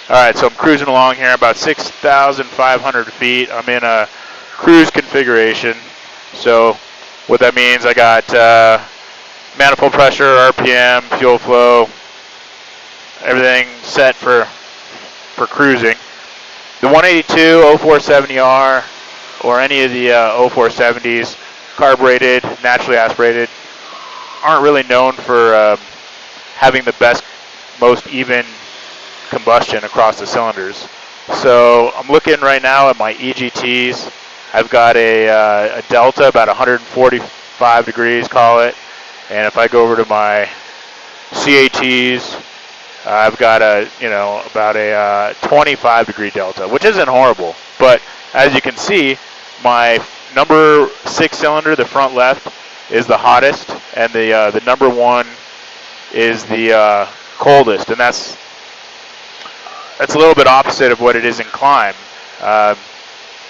All right, so I'm cruising along here about 6,500 feet. I'm in a cruise configuration. So what that means, I got manifold pressure, RPM, fuel flow, everything set for cruising. The 182 O470R or any of the O470s, carbureted, naturally aspirated, aren't really known for having the best, most even combustion across the cylinders. So I'm looking right now at my EGTs. I've got a delta about 145 degrees, call it. And if I go over to my CATs, I've got about a 25 degree delta, which isn't horrible. But as you can see, my number 6 cylinder, the front left, is the hottest, and the number 1 is the coldest, and that's a little bit opposite of what it is in climb, and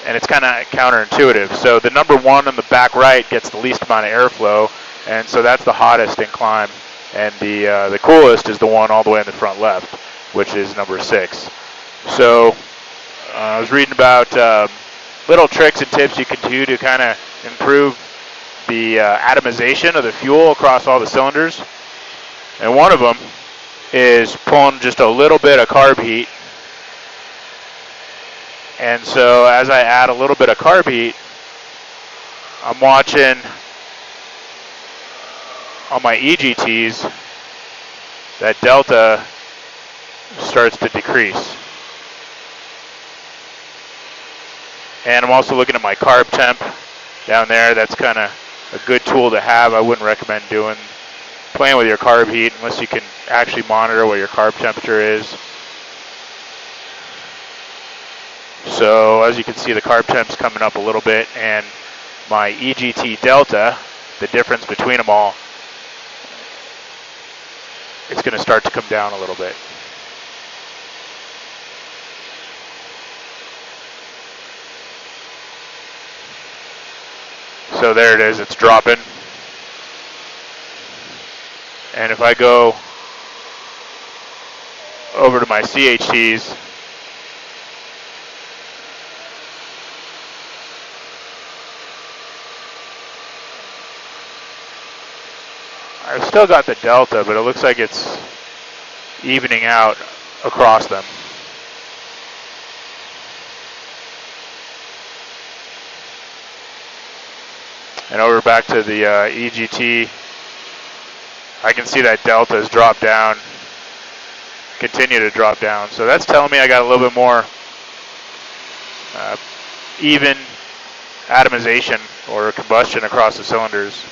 it's kind of counterintuitive. So the number 1 on the back right gets the least amount of airflow, and so that's the hottest in climb, and the coolest is the one all the way in the front left, which is number 6. So I was reading about little tricks and tips you can do to kind of improve the atomization of the fuel across all the cylinders, and one of them is pulling just a little bit of carb heat. And so as I add a little bit of carb heat, I'm watching on my EGTs that delta starts to decrease. And I'm also looking at my carb temp down there. That's kind of a good tool to have. I wouldn't recommend playing with your carb heat unless you can actually monitor what your carb temperature is. So as you can see, the carb temp's coming up a little bit, and my EGT delta, the difference between them all, it's going to start to come down a little bit. So there it is, it's dropping. And if I go over to my CHTs, I've still got the delta, but it looks like it's evening out across them. And over back to the EGT, I can see that delta has dropped down, continue to drop down. So that's telling me I got a little bit more even atomization or combustion across the cylinders.